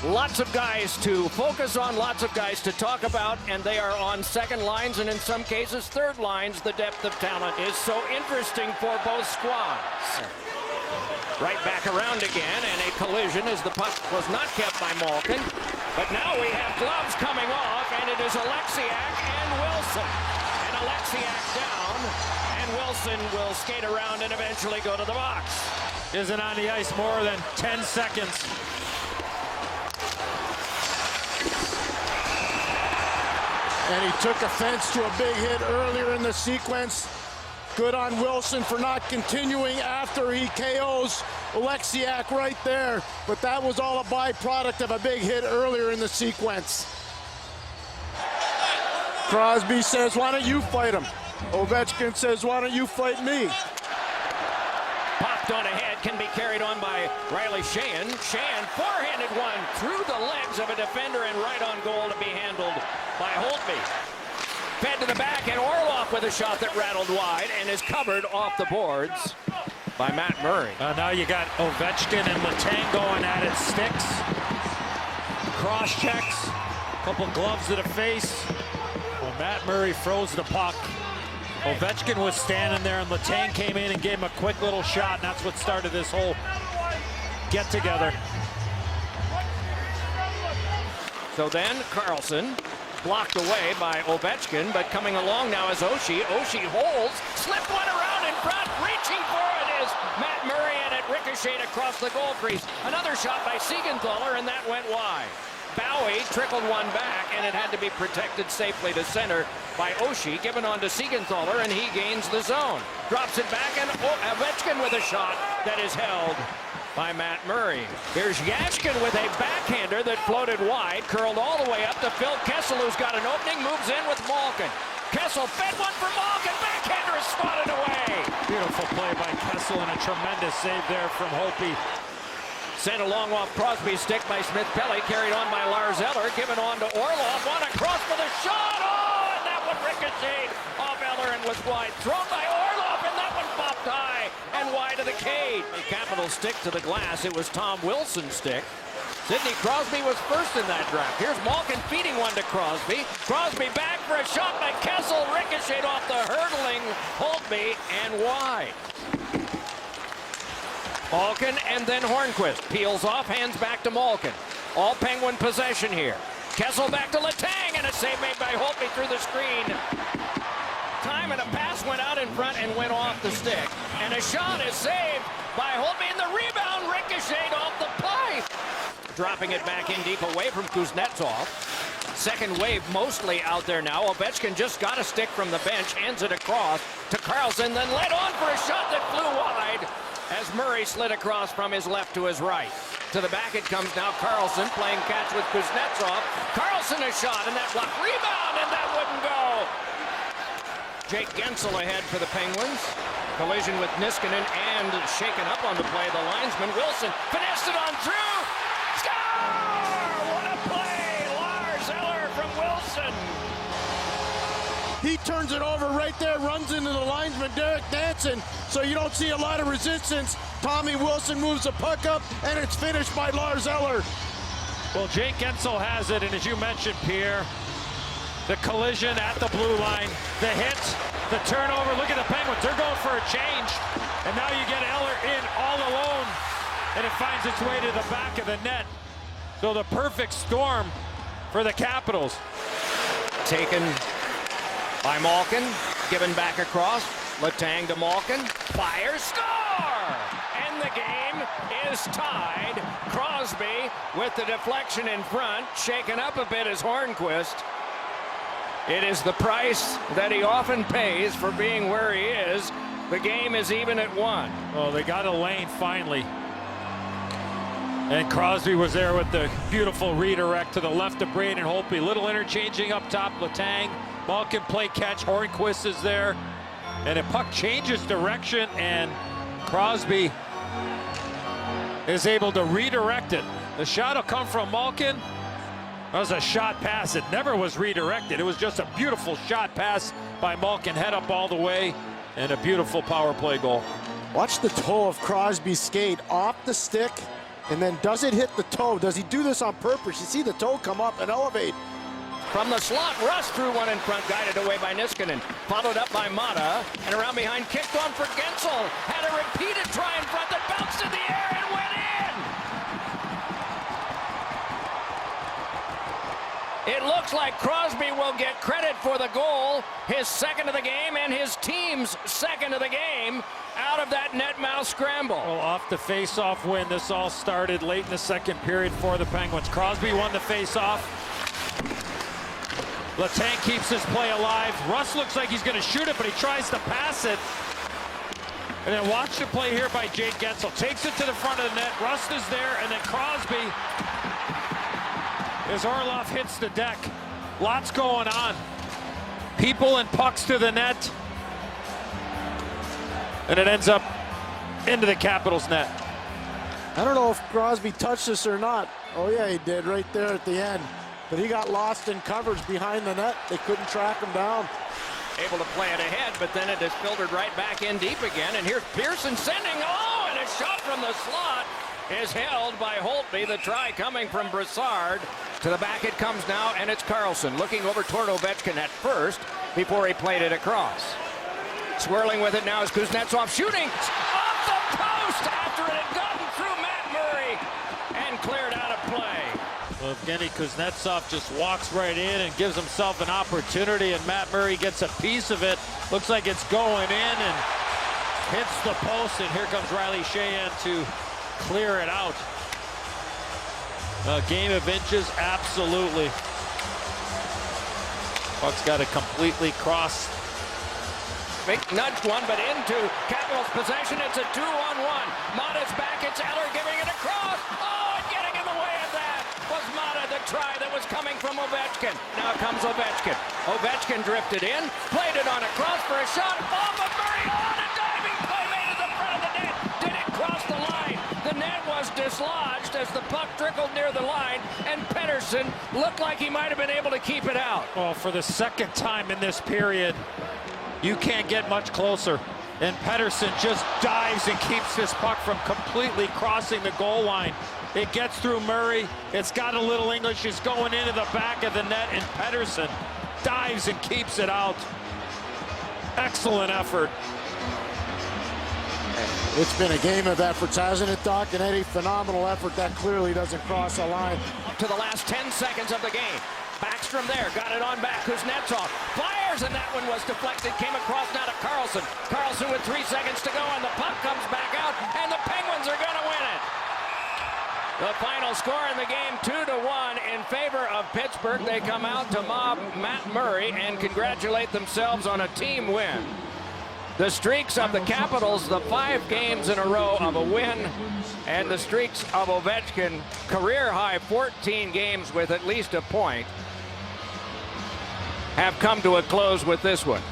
Lots of guys to focus on, lots of guys to talk about, and they are on second lines and in some cases third lines. The depth of talent is so interesting for both squads. Right back around again, and a collision as the puck was not kept by Malkin. But now we have gloves coming off, and it is Alexiak and Wilson. And Alexiak down, and Wilson will skate around and eventually go to the box. Isn't on the ice more than 10 seconds. And he took offense to a big hit earlier in the sequence. Good on Wilson for not continuing after he KOs Alexiak right there. But that was all a byproduct of a big hit earlier in the sequence. Crosby says, why don't you fight him? Ovechkin says, why don't you fight me? Popped on ahead, can be carried on by Riley Sheahan. Sheahan forehanded one through the legs of a defender and right on goal to be handled by Holtby. Fed to the back, and Orlov with a shot that rattled wide and is covered off the boards by Matt Murray. Now you got Ovechkin and Letang going at it. Sticks, cross checks, couple gloves to the face. Well, Matt Murray froze the puck. Ovechkin was standing there, and Letang came in and gave him a quick little shot, and that's what started this whole get-together. So then Carlson blocked away by Ovechkin, but coming along now is Oshie. Oshie holds, slipped one around in front, reaching for it is Matt Murray, and it ricocheted across the goal crease. Another shot by Siegenthaler, and that went wide. Bowie trickled one back, and it had to be protected safely to center by Oshie, given on to Siegenthaler, and he gains the zone. Drops it back, and Ovechkin with a shot that is held by Matt Murray. Here's Yashkin with a backhander that floated wide, curled all the way up to Phil Kessel, who's got an opening, moves in with Malkin. Kessel fed one for Malkin, backhander is swatted away. Beautiful play by Kessel and a tremendous save there from Holtby. Sent along off Crosby's stick by Smith-Pelly, carried on by Lars Eller, given on to Orlov, one across for the shot, oh, and that one ricocheted off Eller and was wide. Thrown by Orlov, and that one popped high and wide of the cage. A capital stick to the glass, it was Tom Wilson's stick. Sidney Crosby was first in that draft. Here's Malkin feeding one to Crosby. Crosby back for a shot by Kessel, ricocheted off the hurdling Holtby and wide. Malkin and then Hornquist. Peels off, hands back to Malkin. All Penguin possession here. Kessel back to Letang, and a save made by Holtby through the screen. Time and a pass went out in front and went off the stick. And a shot is saved by Holtby, and the rebound ricocheted off the pipe. Dropping it back in deep away from Kuznetsov. Second wave mostly out there now. Ovechkin just got a stick from the bench, hands it across to Carlson, then led on for a shot that flew wide as Murray slid across from his left to his right. To the back it comes now. Carlson playing catch with Kuznetsov. Carlson a shot, and that block rebound, and that wouldn't go. Jake Gensel ahead for the Penguins. Collision with Niskanen and shaken up on the play. The linesman Wilson finessed it on through. Score! What a play! Lars Eller from Wilson. He turns it over right there, runs into the linesman, Derek Danson, so you don't see a lot of resistance. Tommy Wilson moves the puck up, and it's finished by Lars Eller. Well, Jake Gensel has it, and as you mentioned, Pierre, the collision at the blue line, the hit, the turnover. Look at the Penguins, they're going for a change, and now you get Eller in all alone, and it finds its way to the back of the net. So the perfect storm for the Capitals. Taken by Malkin, given back across. Letang to Malkin, fires, score! And the game is tied. Crosby with the deflection in front, shaken up a bit as Hornquist. It is the price that he often pays for being where he is. The game is even at 1. Oh, they got a lane finally. And Crosby was there with the beautiful redirect to the left of Braden Holtby. Little interchanging up top. Letang, Malkin play catch. Hornquist is there. And a puck changes direction, and Crosby is able to redirect it. The shot will come from Malkin. That was a shot pass. It never was redirected. It was just a beautiful shot pass by Malkin, head up all the way, and a beautiful power play goal. Watch the toe of Crosby's skate off the stick and then does it hit the toe? Does he do this on purpose? You see the toe come up and elevate. From the slot, Russ threw one in front, guided away by Niskanen. Followed up by Mata, and around behind, kicked on for Gensel. Had a repeated try in front that bounced in the air and went in! It looks like Crosby will get credit for the goal, his second of the game, and his team's second of the game, out of that net mouth scramble. Well, off the face-off win, this all started late in the second period for the Penguins. Crosby won the face-off. Letang keeps his play alive. Russ looks like he's going to shoot it, but he tries to pass it. And then watch the play here by Jake Gensel. Takes it to the front of the net. Rust is there, and then Crosby, as Orlov hits the deck. Lots going on. People and pucks to the net. And it ends up into the Capitals net. I don't know if Crosby touched this or not. Oh yeah, he did right there at the end. But he got lost in coverage behind the net. They couldn't track him down. Able to play it ahead, but then it is filtered right back in deep again. And here's Pearson sending, and a shot from the slot is held by Holtby. The try coming from Brassard. To the back it comes now, and it's Carlson looking over toward Ovechkin at first before he played it across. Swirling with it now is Kuznetsov, shooting off the post after it had gotten through Matt Murray and cleared out of play. Well, Evgeny Kuznetsov just walks right in and gives himself an opportunity, and Matt Murray gets a piece of it. Looks like it's going in and hits the post, and here comes Riley Sheahan to clear it out. A game of inches, absolutely. Puck's got to completely cross. Big nudge one, but into Capitals possession. It's a 2-on-1. Mata's back. It's Eller giving it across. And getting in the way of that was Mata, the try that was coming from Ovechkin. Now comes Ovechkin. Ovechkin drifted in, played it on a cross for a shot. Off of Murray. A diving play made at the front of the net. Did it cross the line? The net was dislodged as the puck trickled near the line, and Pettersson looked like he might have been able to keep it out. Well, for the second time in this period, you can't get much closer. And Pettersson just dives and keeps this puck from completely crossing the goal line. It gets through Murray. It's got a little English. It's going into the back of the net, and Pettersson dives and keeps it out. Excellent effort. It's been a game of efforts, hasn't it, Doc? And Eddie, phenomenal effort. That clearly doesn't cross a line. Up to the last 10 seconds of the game. Backstrom there, got it on back. Kuznetsov fires, and that one was deflected. Came across now to Carlson. Carlson with 3 seconds to go, and the puck comes back out, and the Penguins are going to win it. The final score in the game, 2-1 in favor of Pittsburgh. They come out to mob Matt Murray and congratulate themselves on a team win. The streaks of the Capitals, the 5 games in a row of a win, and the streaks of Ovechkin, career high 14 games with at least a point, have come to a close with this one.